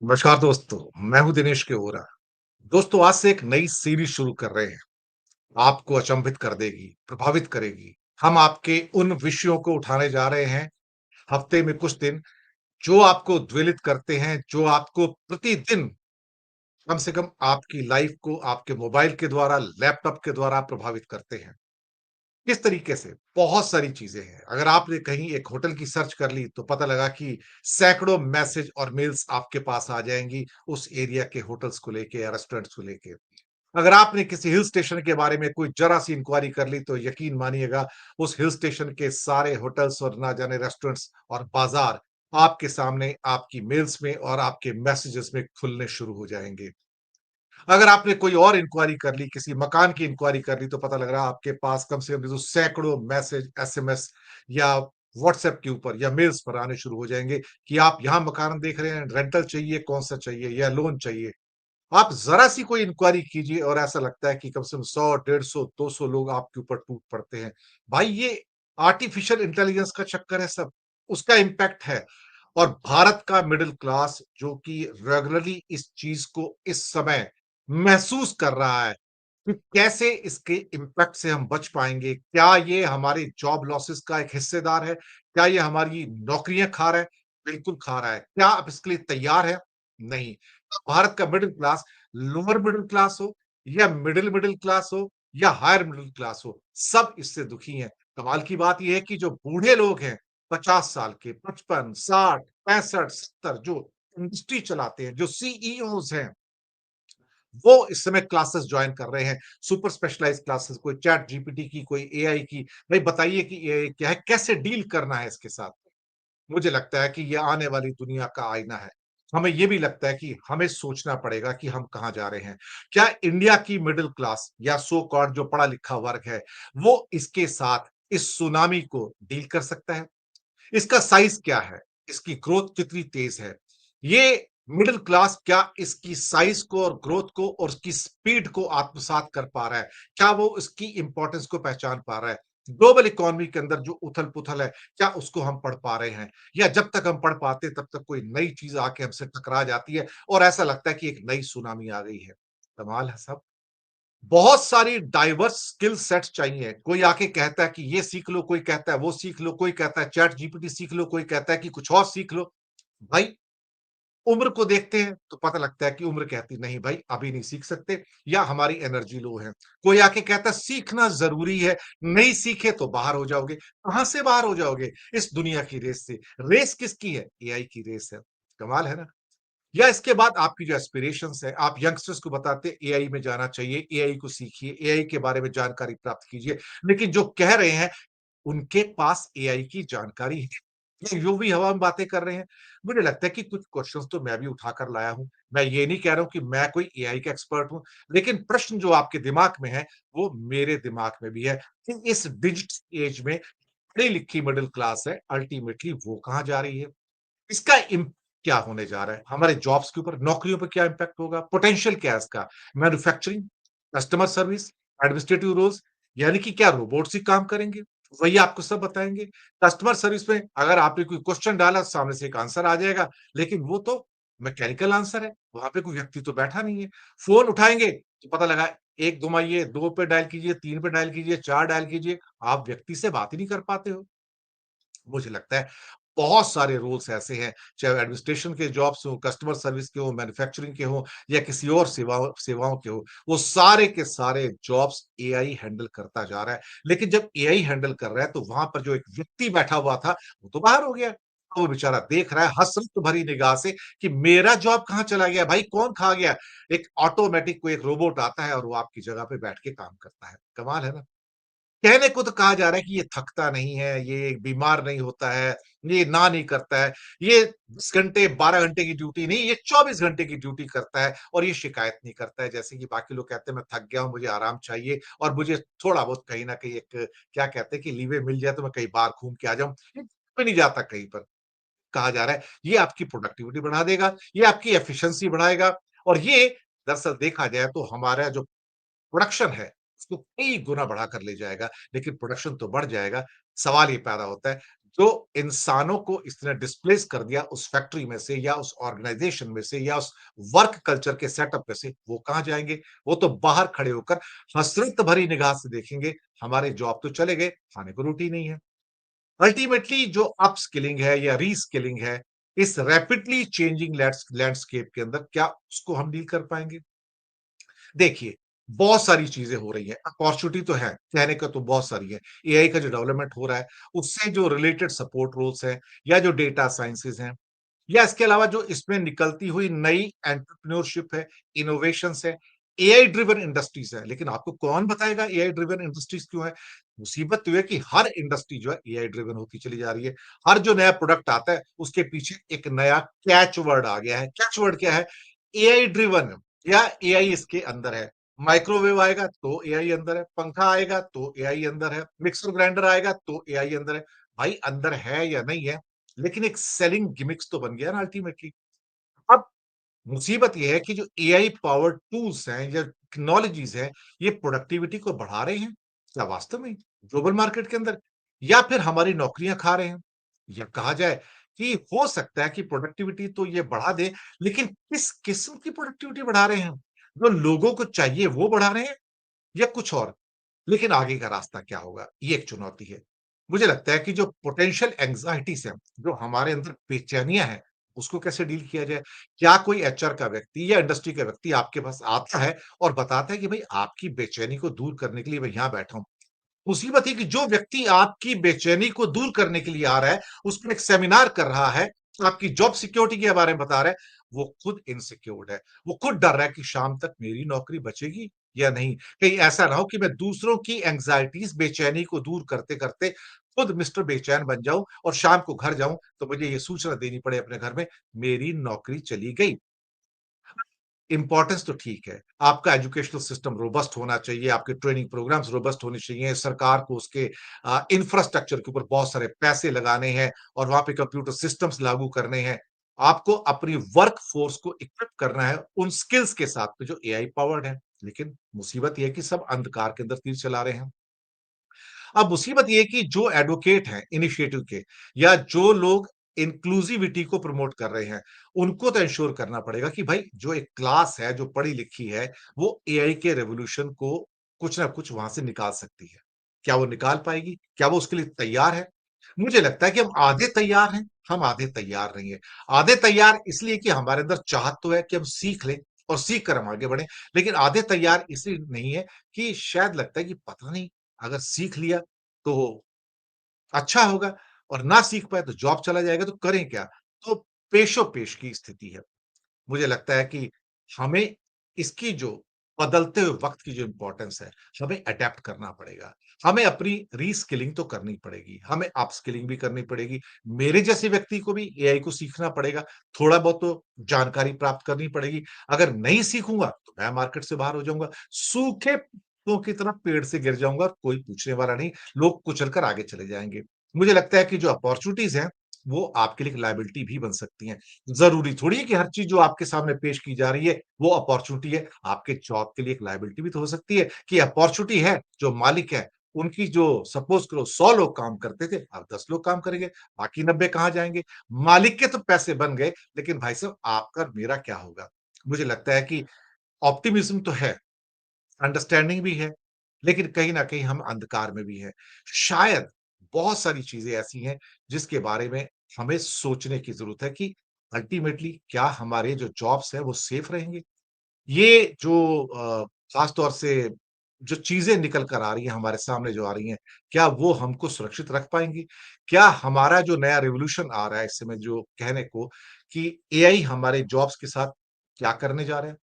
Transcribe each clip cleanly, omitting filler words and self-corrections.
नमस्कार दोस्तों, मैं हूँ दिनेश केओरा। दोस्तों आज से एक नई सीरीज़ शुरू कर रहे हैं। आपको अचंभित कर देगी, प्रभावित करेगी। हम आपके उन विषयों को उठाने जा रहे हैं, हफ्ते में कुछ दिन, जो आपको द्विलित करते हैं, जो आपको प्रतिदिन कम से कम आपकी लाइफ़ को आपके मोबाइल के द्वारा, लैपटॉप के द्वारा प्रभावित करते हैं। किस तरीके से? बहुत सारी चीज़ें हैं। अगर आपने कहीं एक होटल की सर्च कर ली, तो पता लगा कि सैकड़ों मैसेज और मेल्स आपके पास आ जाएँगी, उस एरिया के होटल्स को लेके या रेस्टोरेंट्स को लेके। अगर आपने किसी हिल स्टेशन के बारे में कोई ज़रा-सी इंक्वायरी कर ली, तो यकीन मानिएगा, उस हिल स्टेशन के सारे होटल्स और ना जाने रेस्टोरेंट्स और बाज़ार आपके सामने, आपकी मेल्स में और आपके मैसेजेस में खुलने शुरू हो जाएँगे। अगर आपने कोई और इंक्वायरी कर ली, किसी मकान की इंक्वायरी कर ली, तो पता लग रहा है आपके पास कम से कम जो सैकड़ों मैसेज, एसएमएस या व्हाट्सएप के ऊपर या मेल्स पर आने शुरू हो जाएँगे कि आप यहाँ मकान देख रहे हैं, रेंटल चाहिए, कौन-सा चाहिए या लोन चाहिए। आप ज़रा-सी कोई इंक्वायरी कीजिए और ऐसा लगता है कि कम से कम 100, 150, 200 लोग आपके ऊपर टूट पड़ते हैं। भाई ये आर्टिफ़िशियल इंटेलिजेंस का चक्कर है सब, उसका इम्पैक्ट है। और भारत का मिडल क्लास जो कि रेगुलरली इस चीज़ को इस समय महसूस कर रहा है कि कैसे इसके इम्पैक्ट से हम बच पाएँगे? क्या ये हमारे जॉब लॉसेस का एक हिस्सेदार है? क्या ये हमारी नौकरियाँ खा रहा है? बिल्कुल खा रहा है। क्या आप इसके लिए तैयार हैं? नहीं। भारत का middle class, lower middle class हो या मिडल क्लास हो या हायर मिडल क्लास हो, सब इससे दुखी हैं। कमाल की बात ये है कि जो बूढ़े लोग हैं, 50 साल के, 55, 60, 65, 70 जो इंडस्ट्री चलाते हैं, जो सीईओज़ हैं, वो इस समय क्लासेस जॉइन कर रहे हैं, सुपर स्पेशलाइज़्ड क्लासेस, कोई चैट जीपीटी की, कोई एआई की। भई बताइए कि एआई क्या है? कैसे डील करना है इसके साथ? मुझे लगता है कि ये आने वाली दुनिया का आईना है। हमें ये भी लगता है कि हमें सोचना पड़ेगा कि हम कहाँ जा रहे हैं। क्या इंडिया की मिडल क्लास या सो कॉल्ड जो पढ़ा-लिखा वर्ग है, वो इसके साथ इस सुनामी को डील कर सकता है? इसका साइज़ क्या है? इसकी ग्रोथ कितनी तेज़ है? ये मिडल क्लास क्या इसकी साइज़ को और ग्रोथ को और उसकी स्पीड को आत्मसात कर पा रहा है? क्या वो इसकी इम्पोर्टेंस को पहचान पा रहा है? ग्लोबल इकोनॉमी के अंदर जो उथल-पुथल है, क्या उसको हम पढ़ पा रहे हैं? या जब तक हम पढ़ पाते तब तक कोई नई चीज़ आके हमसे टकरा जाती है और ऐसा लगता है कि एक नई सुनामी आ गई है। कमाल है साहब। बहुत सारी डाइवर्स स्किल सेट्स चाहिए। कोई आके कहता है कि ये सीख लो, कोई कहता है वो सीख लो, कोई कहता है चैट जीपीटी सीख लो, कोई कहता है कि कुछ और सीख लो। भाई उम्र को देखते हैं तो पता लगता है कि उम्र कहती नहीं भाई अभी नहीं सीख सकते या हमारी एनर्जी लो है। कोई आके कहता है सीखना ज़रूरी है, नहीं सीखे तो बाहर हो जाओगे। कहाँ से बाहर हो जाओगे? इस दुनिया की रेस से। रेस किसकी है? एआई की रेस है। कमाल है ना? या इसके बाद आपकी जो एस्पिरेशंस है, आप यंगस्टर्स को बताते हैं एआई में जाना चाहिए, एआई को सीखिए, एआई के बारे में जानकारी प्राप्त कीजिए। लेकिन जो कह रहे हैं, उनके पास एआई की जानकारी है। ये यूँ भी हवा में बातें कर रहे हैं। मुझे लगता है कि कुछ क्वेश्चन्स तो मैं भी उठाकर लाया हूँ। मैं ये नहीं कह रहा हूँ कि मैं कोई एआई का एक्सपर्ट हूँ, लेकिन प्रश्न जो आपके दिमाग में है, वो मेरे दिमाग में भी है कि इस डिजिटल ऐज में पढ़ी-लिखी मिडल क्लास है, अल्टीमेटली वो कहाँ जा रही है? इसका क्या होने जा रहा है? हमारे जॉब्स के ऊपर, नौकरियों पे क्या इम्पैक्ट होगा? पोटेंशियल क्या है इसका? Manufacturing, customer service, administrative roles यानी कि क्या रोबोट्स ही काम करेंगे? वही आपको सब बताएँगे। कस्टमर सर्विस में अगर आपने कोई क्वेश्चन डाला, सामने से एक आंसर आ जाएगा, लेकिन वो तो मैकेनिकल आंसर है, वहाँ पे कोई व्यक्ति तो बैठा नहीं है। फ़ोन उठाएँगे, तो पता लगा 1 घुमाइए, 2 पे डायल कीजिए, 3 पे डायल कीजिए, 4 डायल कीजिए, आप व्यक्ति से बात ही नहीं कर पाते हो। मुझे लगता है बहुत सारे रोल्स ऐसे हैं, चाहे एडमिनिस्ट्रेशन के जॉब्स हों, कस्टमर सर्विस के हों, मैन्युफैक्चरिंग के हों या किसी और सेवाओं सेवाओं के हों, वो सारे के सारे जॉब्स एआई हैंडल करता जा रहा है। लेकिन जब एआई हैंडल कर रहा है, तो वहाँ पर जो एक व्यक्ति बैठा हुआ था, वो तो बाहर हो गया। तो वो बेचारा देख रहा है हसरत भरी निगाह से कि मेरा जॉब कहाँ चला गया भाई, कौन खा गया? एक ऑटोमैटिक कोई एक रोबोट आता है और वो आपकी जगह पे बैठ के काम करता है। कमाल है ना? कहने को तो कहा जा रहा है कि ये थकता नहीं है, ये बीमार नहीं होता है, ये ना नहीं करता है, ये 10 घंटे, 12 घंटे की ड्यूटी नहीं, ये 24 घंटे की ड्यूटी करता है और ये शिकायत नहीं करता है। जैसे कि बाकी लोग कहते हैं मैं थक गया हूँ, मुझे आराम चाहिए और मुझे थोड़ा बहुत कहीं न कहीं एक क्या कहते हैं कि लीवे मिल जाए तो मैं कहीं बाहर घूम के आ जाऊँ। ये भी नहीं जाता कहीं पर। कहा जा रहा है, ये आपकी प्रोडक्टिविटी बढ़ा देगा, ये आपकी एफिशिएंसी बढ़ाएगा और ये दरअसल देखा जाए तो हमारा जो प्रोडक्शन है, उसको कई गुना बढ़ाकर ले जाएगा, लेकिन प्रोडक्शन तो बढ़ जाएगा। सवाल ये पैदा होता है, जो इंसानों को इसने डिस्प्लेस कर दिया उस फैक्ट्री में से या उस ऑर्गेनाइजेशन में से या उस वर्क कल्चर के सेटअप में से, वो कहाँ जाएँगे? वो तो बाहर खड़े होकर हसरत भरी निगाह से देखेंगे, हमारे जॉब तो चले गए, खाने को रोटी नहीं है। अल्टीमेटली जो अपस्किलिंग है या रीस्किलिंग है, इस रैपिडली चेंजिंग लैंडस्केप के अंदर क्या उसको हम डील कर पाएँगे? देखिए, बहुत सारी चीज़ें हो रही हैं, अपॉर्च्युनिटी तो है, कहने को तो बहुत सारी है। एआई का जो डेवलपमेंट हो रहा है, उससे जो रिलेटेड सपोर्ट रोल्स हैं या जो डेटा साइंसेज़ हैं या इसके अलावा जो इसमें निकलती हुई नई एंटरप्रेन्योरशिप है, इनोवेशंस है, एआई ड्रिवन इंडस्ट्रीज़ है। लेकिन आपको कौन बताएगा एआई ड्रिवन इंडस्ट्रीज़ क्यों है? मुसीबत तो ये है कि हर इंडस्ट्री जो है एआई ड्रिवन होती चली जा रही है। हर जो नया प्रोडक्ट आता है, उसके पीछे एक नया कैच वर्ड आ गया है। कैच वर्ड क्या है? एआई ड्रिवन या एआई इसके अंदर है। माइक्रोवेव आएगा तो एआई अंदर है, पंखा आएगा तो एआई अंदर है, मिक्सर ग्राइंडर आएगा तो एआई अंदर है। भाई अंदर है या नहीं है, लेकिन एक सेलिंग गिमिक्स तो बन गया ना अल्टीमेटली। अब मुसीबत ये है कि जो एआई पावर्ड टूल्स हैं या टेक्नोलॉजीज़ हैं, ये प्रोडक्टिविटी को बढ़ा रहे हैं, क्या वास्तव में ग्लोबल मार्केट के अंदर? या फिर हमारी नौकरियाँ खा रहे हैं? या कहा जाए कि हो सकता है कि प्रोडक्टिविटी तो ये बढ़ा दे, लेकिन किस किस्म की प्रोडक्टिविटी बढ़ा रहे हैं? जो लोगों को चाहिए वो बढ़ा रहे हैं या कुछ और? लेकिन आगे का रास्ता क्या होगा? ये एक चुनौती है। मुझे लगता है कि जो पोटेंशियल एंग्ज़ायटीज़ हैं, जो हमारे अंदर बेचैनियाँ हैं, उसको कैसे डील किया जाए? क्या कोई एचआर का व्यक्ति या इंडस्ट्री का व्यक्ति आपके पास आता है और बताता है कि भई आपकी बेचैनी को दूर करने के लिए मैं यहाँ बैठा हूँ। मुसीबत ये कि जो व्यक्ति आपकी बेचैनी को दूर करने के लिए आ रहा है, उस पर एक सेमिनार कर रहा है, आपकी जॉब सिक्योरिटी के बारे में बता रहा है, वो खुद इनसिक्योर्ड है। वो खुद डर रहा है कि शाम तक मेरी नौकरी बचेगी या नहीं? कहीं ऐसा ना हो कि मैं दूसरों की एंग्ज़ायटीज़, बेचैनी को दूर करते-करते खुद मिस्टर बेचैन बन जाऊँ और शाम को घर जाऊँ, तो मुझे ये सूचना देनी पड़े अपने घर में, मेरी नौकरी चली गई। इम्पोर्टेंस तो ठीक है। आपका एजुकेशनल सिस्टम रोबस्ट होना चाहिए, आपके ट्रेनिंग प्रोग्राम्स रोबस्ट होने चाहिए, सरकार को उसके इंफ्रास्ट्रक्चर के ऊपर बहुत सारे पैसे लगाने हैं और वहाँ पे कंप्यूटर सिस्टम्स लागू करने हैं। आपको अपनी वर्क फोर्स को इक्विप करना है उन स्किल्स के साथ में जो एआई पावर्ड है। लेकिन मुसीबत ये है कि सब अंधकार के अंदर तीर चला रहे हैं। अब मुसीबत ये है कि जो एडवोकेट हैं इनिशिएटिव के या जो लोग इंक्लूसिविटी को प्रमोट कर रहे हैं, उनको तो एंश्योर करना पड़ेगा कि भाई जो एक क्लास है, जो पढ़ी-लिखी है, वो एआई के रिवॉल्यूशन को कुछ ना कुछ वहाँ से निकाल सकती है। क्या वो निकाल पाएगी? क्या वो उसके लिए तैयार है? मुझे लगता है कि हम आधे तैयार हैं, हम आधे तैयार नहीं हैं। आधे तैयार इसलिए कि हमारे अंदर चाहत तो है कि हम सीख लें और सीख कर हम आगे बढ़ें, लेकिन आधे तैयार इसलिए नहीं है कि शायद लगता है कि पता नहीं अगर सीख लिया तो अच्छा होगा और ना सीख पाए तो जॉब चला जाएगा तो करें क्या? तो पेशो-पेश की स्थिति है। मुझे लगता है कि हमें इसकी जो बदलते हुए वक़्त की जो इम्पोर्टेंस है, हमें अडैप्ट करना पड़ेगा। हमें अपनी रीस्किलिंग तो करनी पड़ेगी, हमें अपस्किलिंग भी करनी पड़ेगी। मेरे जैसे व्यक्ति को भी एआई को सीखना पड़ेगा, थोड़ा बहुत तो जानकारी प्राप्त करनी पड़ेगी। अगर नहीं सीखूँगा, तो मैं मार्केट से बाहर हो जाऊँगा। सूखे पत्तों की तरह पेड़ से गिर जाऊँगा, कोई पूछने वाला नहीं, लोग कुचल कर आगे चले जाएँगे। मुझे लगता है कि जो अपॉर्च्युनिटीज़ हैं, वो आपके लिए एक लायबिलिटी भी बन सकती हैं। ज़रूरी थोड़ी है कि हर चीज़ जो आपके सामने पेश की जा रही है, वो अपॉर्च्युनिटी है। आपके जॉब के लिए एक लायबिलिटी भी तो हो सकती है कि अपॉर्च्युनिटी है, जो मालिक है, उनकी जो सपोज़ करो 100 लोग काम करते थे, अब 10 लोग काम करेंगे, बाकी 90 कहाँ जाएँगे? मालिक के तो पैसे बन गए, लेकिन भाई साहब आपका और मेरा क्या होगा? मुझे लगता है कि ऑप्टिमिज़्म तो है, अंडरस्टैंडिंग भी है, लेकिन कहीं न कहीं हम अंधकार में भी हैं। शायद बहुत सारी चीज़ें ऐसी हैं, जिसके बारे में हमें सोचने की ज़रूरत है कि अल्टीमेटली क्या हमारे जो जॉब्स हैं, वो सेफ रहेंगे? ये जो ख़ास तौर से जो चीज़ें निकल कर आ रही हैं, हमारे सामने जो आ रही हैं, क्या वो हमको सुरक्षित रख पाएँगी? क्या हमारा जो नया रिवॉल्यूशन आ रहा है इस समय जो कहने को कि एआई हमारे जॉब्स के साथ क्या करने जा रहा है?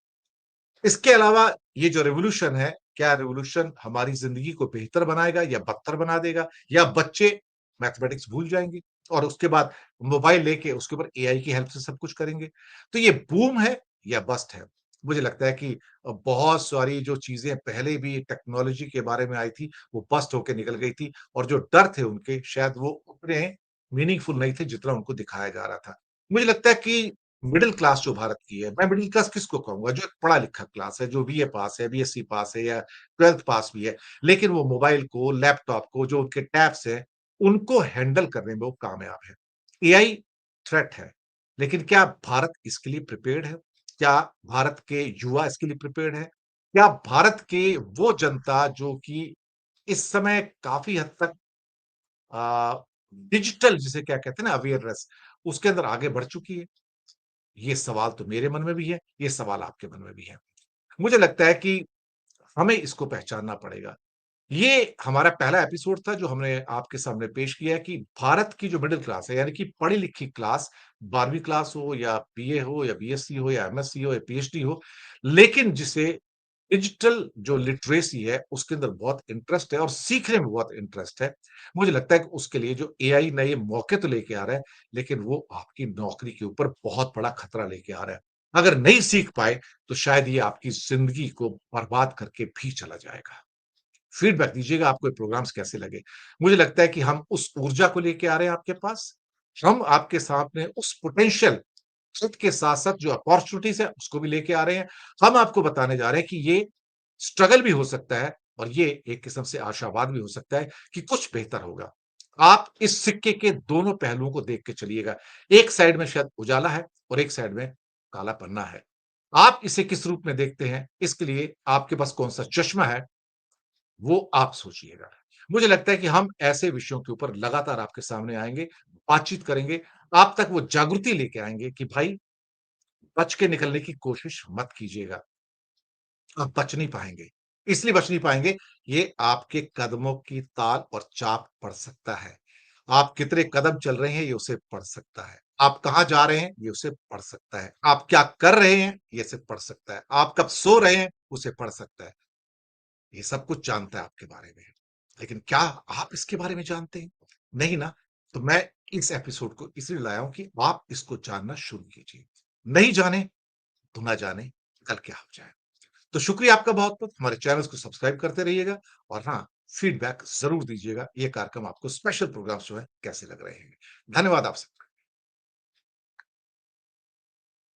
इसके अलावा ये जो रिवॉल्यूशन है, क्या रिवॉल्यूशन हमारी ज़िंदगी को बेहतर बनाएगा या बदतर बना देगा? या बच्चे मैथमेटिक्स भूल जाएँगे और उसके बाद मोबाइल लेके उसके ऊपर एआई की हेल्प से सब कुछ करेंगे? तो ये बूम है या बस्ट है? मुझे लगता है कि बहुत सारी जो चीज़ें पहले भी टेक्नोलॉजी के बारे में आई थी, वो बस्ट होके निकल गई थी और जो डर थे उनके शायद वो उतने मीनिंगफुल नहीं थे जितना उनको दिखाया जा रहा था। मुझे लगता है कि मिडल क्लास जो भारत की है, मैं मिडल क्लास किसको कहूँगा? जो एक पढ़ा-लिखा क्लास है, जो बीए पास है, बीएससी पास है या 12th पास भी है, लेकिन वो मोबाइल को, लैपटॉप को, जो उनके टैब्स हैं, उनको हैंडल करने में वो कामयाब है। एआई थ्रेट है, लेकिन क्या भारत इसके लिए प्रिपेयर्ड है? क्या भारत के युवा इसके लिए प्रिपेयर्ड है? क्या भारत के वो जनता जो कि इस समय काफ़ी हद तक अ, डिजिटल जिसे क्या कहते हैं ना अवेयरनेस उसके अंदर आगे बढ़ चुकी है? ये सवाल तो मेरे मन में भी है, ये सवाल आपके मन में भी है। मुझे लगता है कि हमें इसको पहचानना पड़ेगा। ये हमारा पहला एपिसोड था जो हमने आपके सामने पेश किया है कि भारत की जो मिडल क्लास है यानी कि पढ़ी-लिखी क्लास 12वीं क्लास हो या बीए हो या बीएससी हो या एमएससी हो या पीएचडी हो, लेकिन जिसे डिजिटल जो लिटरेसी है उसके अंदर बहुत इंटरेस्ट है और सीखने में बहुत इंटरेस्ट है। मुझे लगता है कि उसके लिए जो एआई नए मौके तो लेके आ रहा है, लेकिन वो आपकी नौकरी के ऊपर बहुत बड़ा खतरा लेके आ रहा है। अगर नहीं सीख पाए, तो शायद ये आपकी ज़िंदगी को बर्बाद करके भी चला जाएगा। फीडबैक दीजिएगा आपको ये प्रोग्राम्स कैसे लगे। मुझे लगता है कि हम उस ऊर्जा को लेके आ रहे हैं आपके पास। हम आपके सामने उस पोटेंशियल खुद के साथ-साथ जो अपॉर्च्युनिटीज़ है उसको भी लेके आ रहे हैं। हम आपको बताने जा रहे हैं कि ये स्ट्रगल भी हो सकता है और ये एक किस्म से आशावाद भी हो सकता है कि कुछ बेहतर होगा। आप इस सिक्के के दोनों पहलुओं को देख के चलिएगा। एक साइड में शायद उजाला है और एक साइड में काला पन्ना है। आप इसे किस रूप में देखते हैं, इसके लिए आपके पास कौन-सा चश्मा है वो आप सोचिएगा। मुझे लगता है कि हम ऐसे विषयों के ऊपर लगातार आपके सामने आएँगे, बातचीत करेंगे, आप तक वो जागृति लेके आएँगे कि भाई बच के निकलने की कोशिश मत कीजिएगा। आप बच नहीं पाएँगे। इसलिए बच नहीं पाएँगे, ये आपके कदमों की ताल और चाप पड़ सकता है। आप कितने कदम चल रहे हैं, ये उसे पढ़ सकता है। आप कहाँ जा रहे हैं, ये उसे पढ़ सकता है। आप क्या कर रहे हैं, ये उसे पढ़ सकता है। आप कब सो रहे हैं, उसे पढ़ सकता है। ये सब कुछ जानता है आपके बारे में। लेकिन क्या आप इसके बारे में जानते हैं? नहीं ना? तो मैं इस एपिसोड को इसलिए लाया हूँ कि आप इसको जानना शुरू कीजिए। नहीं जाने तो ना जाने कल क्या हो जाए। तो शुक्रिया आपका बहुत-बहुत। हमारे चैनल्स को सब्सक्राइब करते रहिएगा और हाँ, फीडबैक ज़रूर दीजिएगा। ये कार्यक्रम आपको स्पेशल प्रोग्राम्स जो है कैसे लग रहे हैं। धन्यवाद आप सबका।